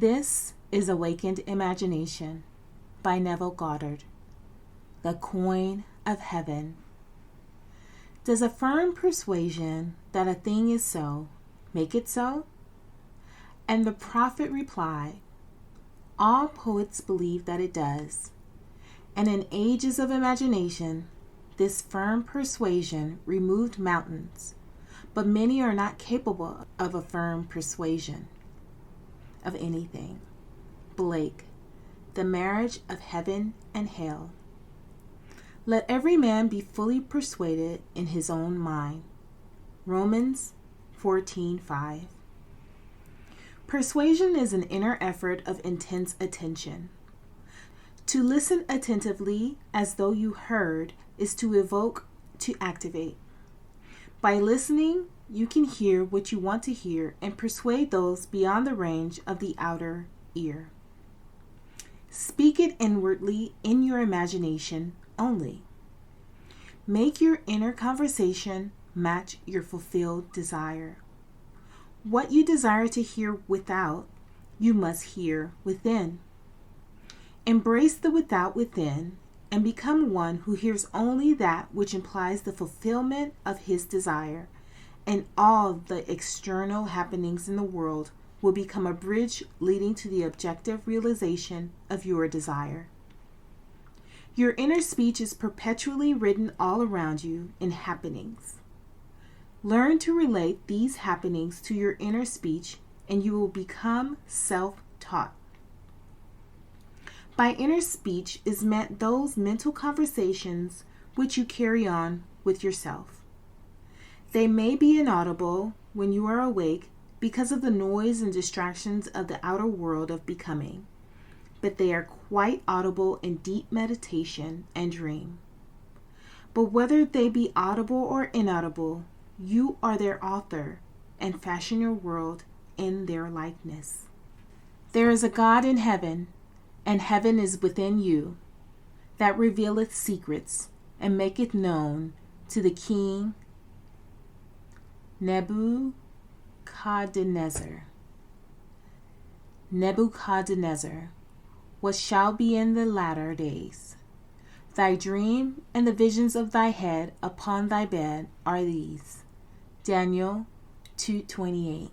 This is Awakened Imagination by Neville Goddard. The Coin of Heaven. Does a firm persuasion that a thing is so make it so? And the prophet replied, all poets believe that it does. And in ages of imagination, this firm persuasion removed mountains, but many are not capable of a firm persuasion of anything. Blake, The Marriage of Heaven and Hell. Let every man be fully persuaded in his own mind. Romans 14:5. Persuasion is an inner effort of intense attention. To listen attentively as though you heard is to evoke, to activate. By listening, you can hear what you want to hear and persuade those beyond the range of the outer ear. Speak it inwardly in your imagination only. Make your inner conversation match your fulfilled desire. What you desire to hear without, you must hear within. Embrace the without within and become one who hears only that which implies the fulfillment of his desire, and all the external happenings in the world will become a bridge leading to the objective realization of your desire. Your inner speech is perpetually written all around you in happenings. Learn to relate these happenings to your inner speech, and you will become self-taught. By inner speech is meant those mental conversations which you carry on with yourself. They may be inaudible when you are awake because of the noise and distractions of the outer world of becoming, but they are quite audible in deep meditation and dream. But whether they be audible or inaudible, you are their author and fashion your world in their likeness. There is a God in heaven, and heaven is within you, that revealeth secrets and maketh known to the king Nebuchadnezzar, what shall be in the latter days. Thy dream and the visions of thy head upon thy bed are these. Daniel 2:28.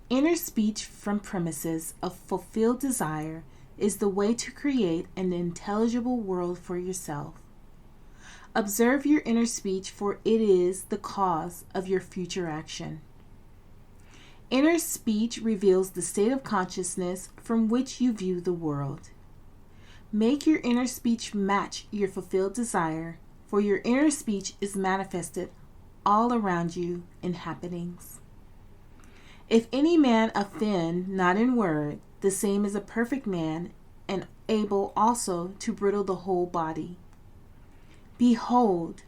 Inner speech from premises of fulfilled desire is the way to create an intelligible world for yourself. Observe your inner speech, for it is the cause of your future action. Inner speech reveals the state of consciousness from which you view the world. Make your inner speech match your fulfilled desire, for your inner speech is manifested all around you in happenings. If any man offend not in word, the same is a perfect man, and able also to bridle the whole body. Behold,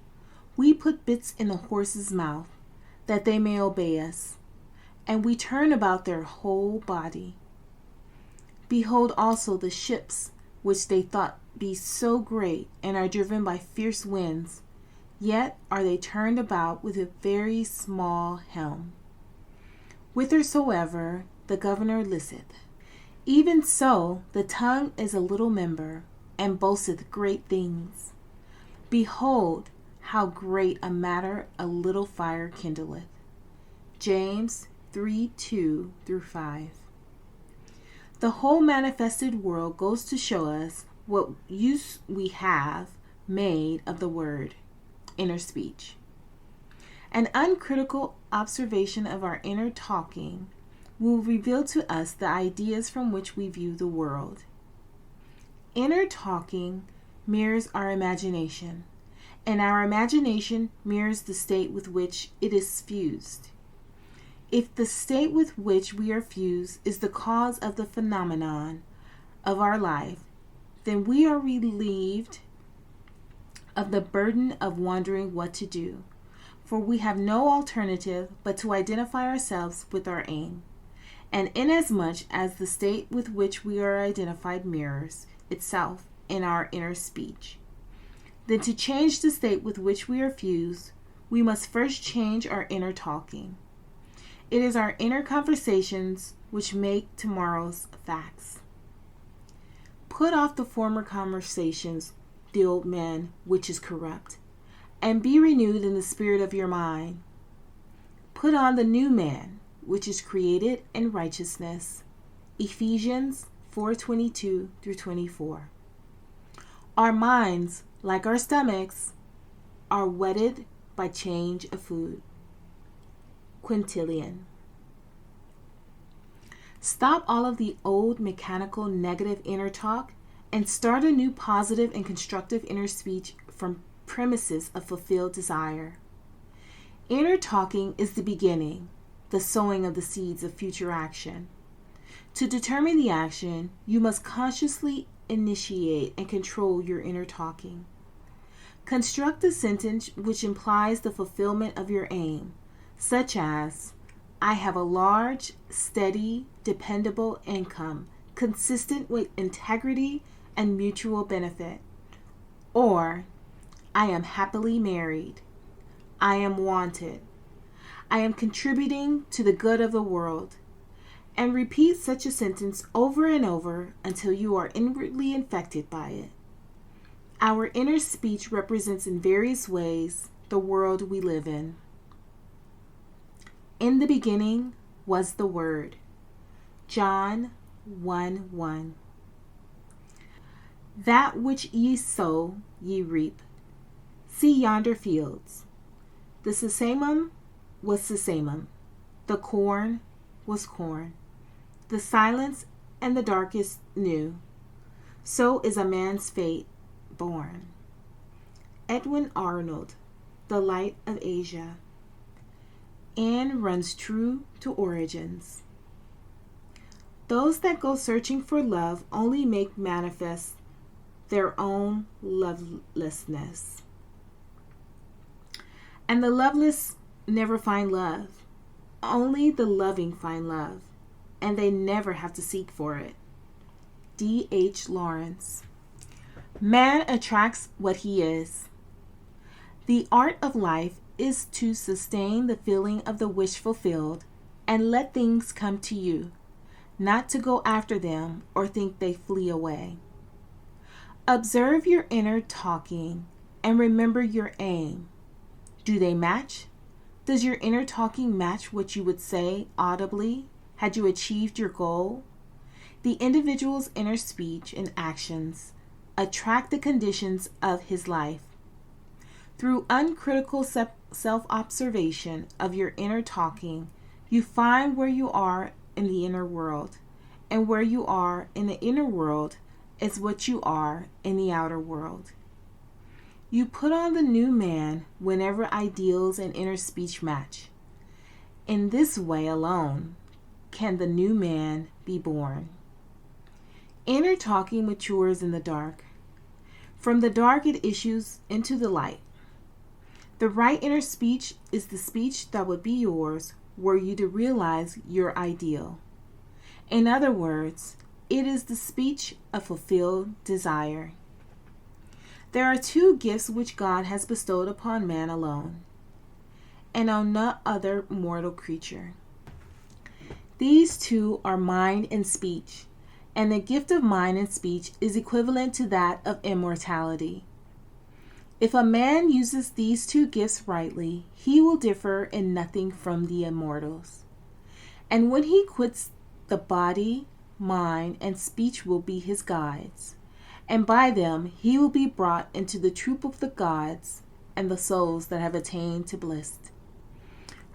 we put bits in the horse's mouth, that they may obey us, and we turn about their whole body. Behold also the ships, which they thought be so great, and are driven by fierce winds, yet are they turned about with a very small helm, whithersoever the governor listeth. Even so the tongue is a little member, and boasteth great things. Behold, how great a matter a little fire kindleth. James 3:2-5. The whole manifested world goes to show us what use we have made of the word, inner speech. An uncritical observation of our inner talking will reveal to us the ideas from which we view the world. Inner talking mirrors our imagination, and our imagination mirrors the state with which it is fused. If the state with which we are fused is the cause of the phenomenon of our life, then we are relieved of the burden of wondering what to do, for we have no alternative but to identify ourselves with our aim. And inasmuch as the state with which we are identified mirrors itself in our inner speech, then to change the state with which we are fused, we must first change our inner talking. It is our inner conversations which make tomorrow's facts. Put off the former conversations, the old man, which is corrupt, and be renewed in the spirit of your mind. Put on the new man, which is created in righteousness. Ephesians 4:22 through 24. Our minds, like our stomachs, are whetted by change of food. Quintilian. Stop all of the old mechanical negative inner talk and start a new positive and constructive inner speech from premises of fulfilled desire. Inner talking is the beginning, the sowing of the seeds of future action. To determine the action, you must consciously initiate and control your inner talking. Construct a sentence which implies the fulfillment of your aim, such as, I have a large, steady, dependable income, consistent with integrity and mutual benefit. Or, I am happily married. I am wanted. I am contributing to the good of the world. And repeat such a sentence over and over until you are inwardly infected by it. Our inner speech represents in various ways the world we live in. In the beginning was the Word. John 1:1. That which ye sow, ye reap. See yonder fields. The sesamum was sesamum. The corn was corn. The silence and the darkest knew. So is a man's fate born. Edwin Arnold, The Light of Asia. Anne runs true to origins. Those that go searching for love only make manifest their own lovelessness. And the loveless never find love. Only the loving find love, and they never have to seek for it. D.H. Lawrence. Man attracts what he is. The art of life is to sustain the feeling of the wish fulfilled and let things come to you, not to go after them or think they flee away. Observe your inner talking and remember your aim. Do they match? Does your inner talking match what you would say audibly had you achieved your goal? The individual's inner speech and actions attract the conditions of his life. Through uncritical self-observation of your inner talking, you find where you are in the inner world, and where you are in the inner world is what you are in the outer world. You put on the new man whenever ideals and inner speech match. In this way alone can the new man be born. Inner talking matures in the dark. From the dark it issues into the light. The right inner speech is the speech that would be yours were you to realize your ideal. In other words, it is the speech of fulfilled desire. There are two gifts which God has bestowed upon man alone, and on no other mortal creature. These two are mind and speech, and the gift of mind and speech is equivalent to that of immortality. If a man uses these two gifts rightly, he will differ in nothing from the immortals. And when he quits, the body, mind, and speech will be his guides, and by them he will be brought into the troop of the gods and the souls that have attained to bliss.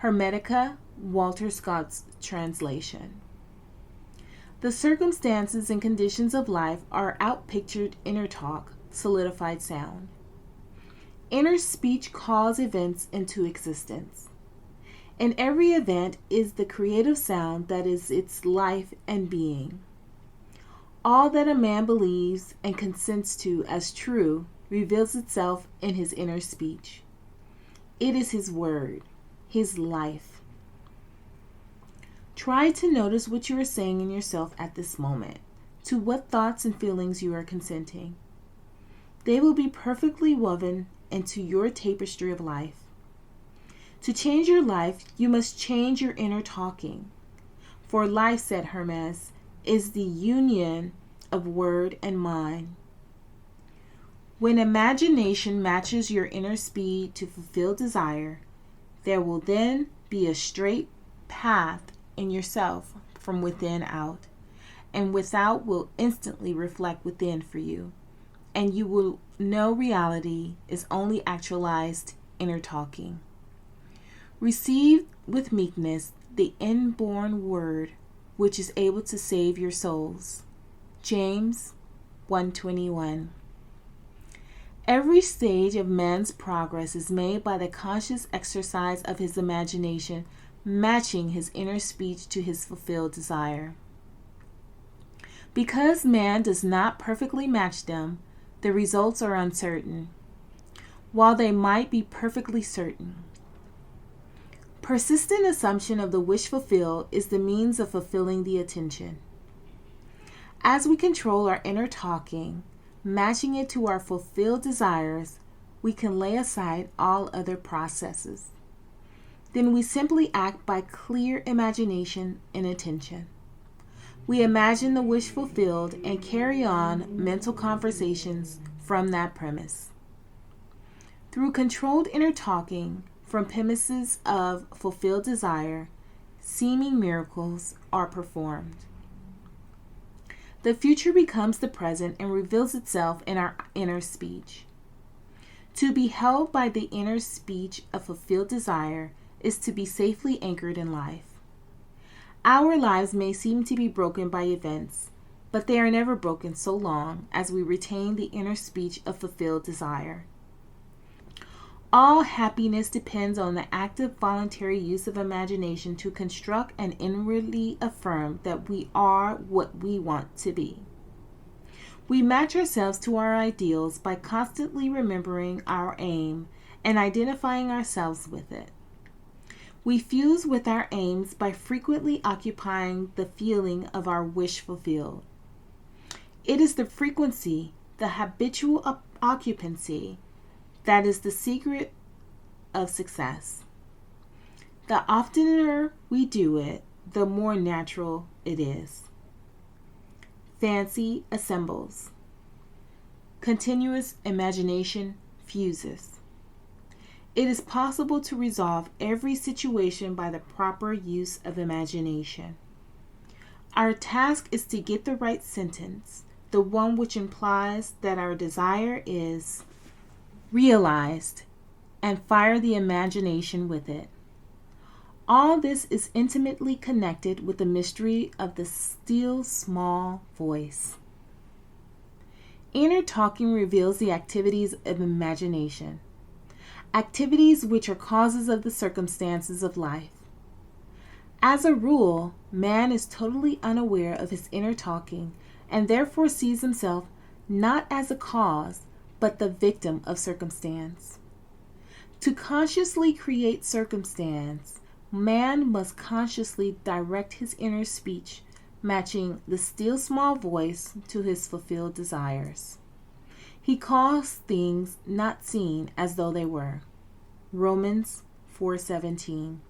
Hermetica, Walter Scott's translation. The circumstances and conditions of life are outpictured inner talk, solidified sound. Inner speech calls events into existence. In every event is the creative sound that is its life and being. All that a man believes and consents to as true reveals itself in his inner speech. It is his word, his life. Try to notice what you are saying in yourself at this moment, to what thoughts and feelings you are consenting. They will be perfectly woven into your tapestry of life. To change your life, you must change your inner talking. For life, said Hermes, is the union of word and mind. When imagination matches your inner speed to fulfill desire, there will then be a straight path in yourself from within out, and without will instantly reflect within for you, and you will know reality is only actualized inner talking. Receive with meekness the inborn word which is able to save your souls. James 1:21. Every stage of man's progress is made by the conscious exercise of his imagination, matching his inner speech to his fulfilled desire. Because man does not perfectly match them, the results are uncertain, while they might be perfectly certain. Persistent assumption of the wish fulfilled is the means of fulfilling the attention. As we control our inner talking, matching it to our fulfilled desires, we can lay aside all other processes. Then we simply act by clear imagination and attention. We imagine the wish fulfilled and carry on mental conversations from that premise. Through controlled inner talking from premises of fulfilled desire, seeming miracles are performed. The future becomes the present and reveals itself in our inner speech. To be held by the inner speech of fulfilled desire is to be safely anchored in life. Our lives may seem to be broken by events, but they are never broken so long as we retain the inner speech of fulfilled desire. All happiness depends on the active voluntary use of imagination to construct and inwardly affirm that we are what we want to be. We match ourselves to our ideals by constantly remembering our aim and identifying ourselves with it. We fuse with our aims by frequently occupying the feeling of our wish fulfilled. It is the frequency, the habitual occupancy, that is the secret of success. The oftener we do it, the more natural it is. Fancy assembles. Continuous imagination fuses. It is possible to resolve every situation by the proper use of imagination. Our task is to get the right sentence, the one which implies that our desire is realized, and fire the imagination with it. All this is intimately connected with the mystery of the still small voice. Inner talking reveals the activities of imagination, activities which are causes of the circumstances of life. As a rule, man is totally unaware of his inner talking and therefore sees himself not as a cause, but the victim of circumstance. To consciously create circumstance, man must consciously direct his inner speech, matching the still small voice to his fulfilled desires. He calls things not seen as though they were. Romans 4:17.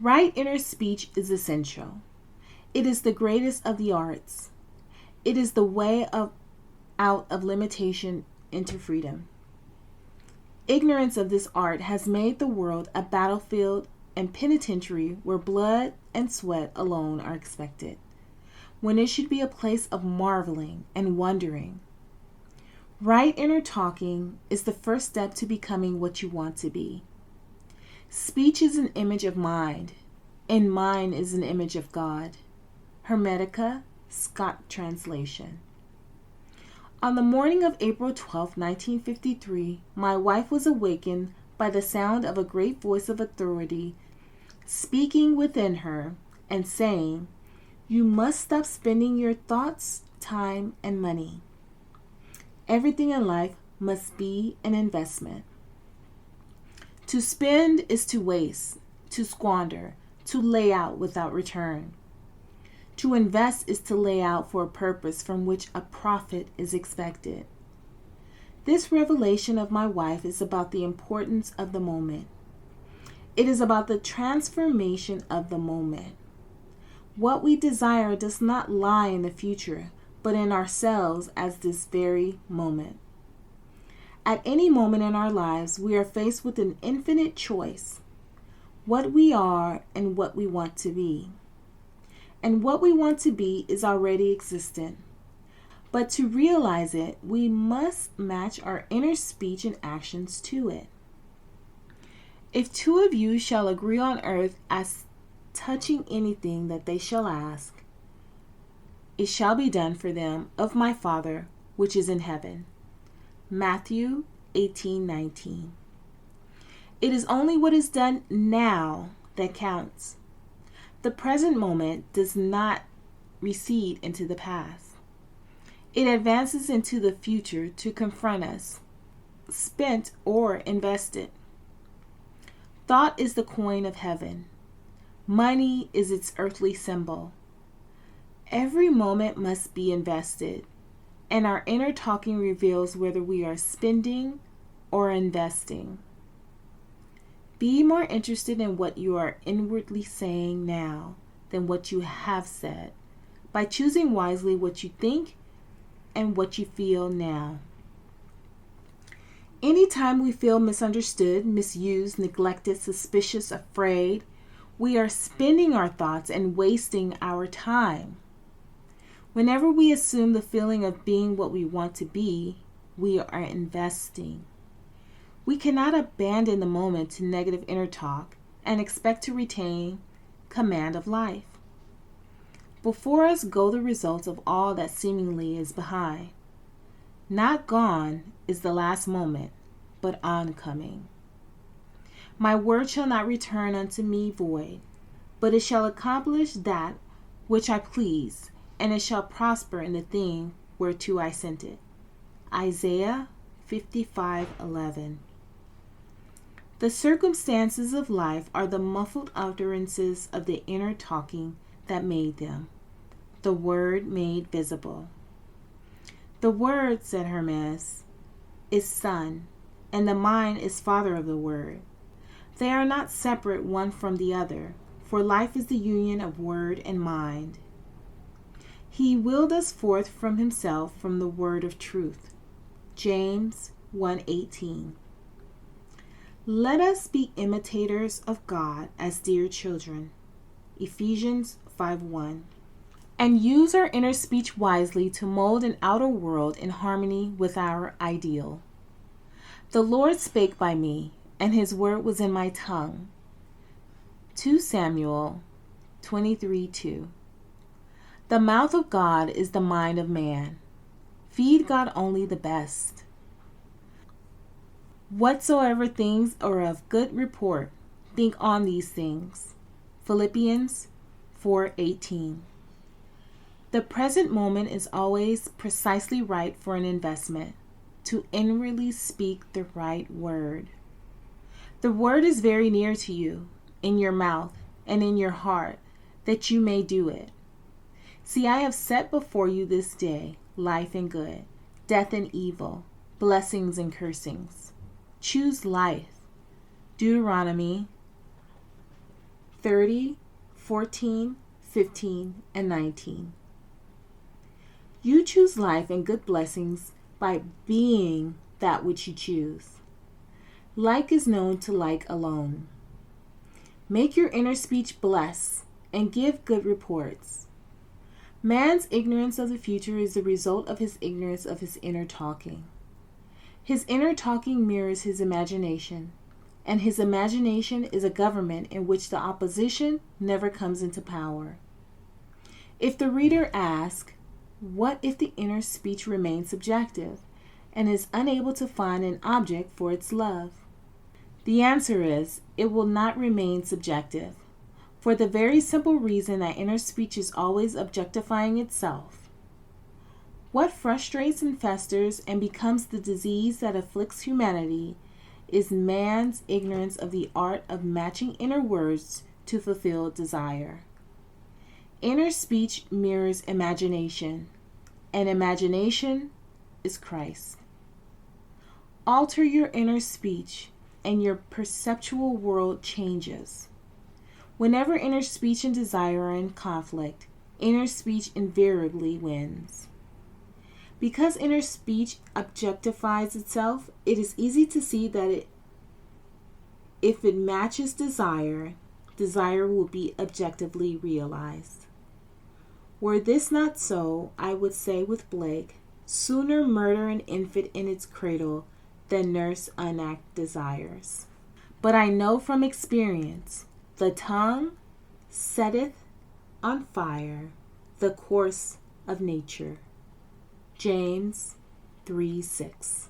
Right inner speech is essential. It is the greatest of the arts. It is the way out of limitation into freedom. Ignorance of this art has made the world a battlefield and penitentiary where blood and sweat alone are expected, when it should be a place of marveling and wondering. Right inner talking is the first step to becoming what you want to be. Speech is an image of mind, and mind is an image of God. Hermetica, Scott translation. On the morning of April 12, 1953, my wife was awakened by the sound of a great voice of authority speaking within her and saying, "You must stop spending your thoughts, time, and money. Everything in life must be an investment. To spend is to waste, to squander, to lay out without return. To invest is to lay out for a purpose from which a profit is expected." This revelation of my wife is about the importance of the moment. It is about the transformation of the moment. What we desire does not lie in the future, but in ourselves as this very moment. At any moment in our lives, we are faced with an infinite choice: what we are and what we want to be. And what we want to be is already existent. But to realize it, we must match our inner speech and actions to it. If two of you shall agree on earth as touching anything that they shall ask, it shall be done for them of my Father which is in heaven. Matthew 18:19. It is only what is done now that counts. The present moment does not recede into the past. It advances into the future to confront us, spent or invested. Thought is the coin of heaven. Money is its earthly symbol. Every moment must be invested, and our inner talking reveals whether we are spending or investing. Be more interested in what you are inwardly saying now than what you have said, by choosing wisely what you think and what you feel now. Anytime we feel misunderstood, misused, neglected, suspicious, afraid, we are spending our thoughts and wasting our time. Whenever we assume the feeling of being what we want to be, we are investing. We cannot abandon the moment to negative inner talk and expect to retain command of life. Before us go the results of all that seemingly is behind. Not gone is the last moment, but oncoming. My word shall not return unto me void, but it shall accomplish that which I please, and it shall prosper in the thing whereto I sent it. Isaiah 55:11. The circumstances of life are the muffled utterances of the inner talking that made them, the word made visible. The word, said Hermes, is son, and the mind is father of the word. They are not separate one from the other, for life is the union of word and mind. He willed us forth from himself from the word of truth. James 1:18. Let us be imitators of God as dear children. Ephesians 5:1. And use our inner speech wisely to mold an outer world in harmony with our ideal. The Lord spake by me, and his word was in my tongue. 2 Samuel 23:2. The mouth of God is the mind of man. Feed God only the best. Whatsoever things are of good report, think on these things. Philippians 4:18. The present moment is always precisely right for an investment, to inwardly speak the right word. The word is very near to you, in your mouth and in your heart, that you may do it. See, I have set before you this day life and good, death and evil, blessings and cursings. Choose life. Deuteronomy 30:14, 15, and 19. You choose life and good blessings by being that which you choose. Like is known to like alone. Make your inner speech bless and give good reports. Man's ignorance of the future is the result of his ignorance of his inner talking. His inner talking mirrors his imagination, and his imagination is a government in which the opposition never comes into power. If the reader asks, what if the inner speech remains subjective and is unable to find an object for its love? The answer is, it will not remain subjective, for the very simple reason that inner speech is always objectifying itself. What frustrates and festers and becomes the disease that afflicts humanity is man's ignorance of the art of matching inner words to fulfill desire. Inner speech mirrors imagination, and imagination is Christ. Alter your inner speech, and your perceptual world changes. Whenever inner speech and desire are in conflict, inner speech invariably wins. Because inner speech objectifies itself, it is easy to see that if it matches desire, desire will be objectively realized. Were this not so, I would say with Blake, sooner murder an infant in its cradle than nurse unact desires. But I know from experience, the tongue setteth on fire the course of nature. James 3:6.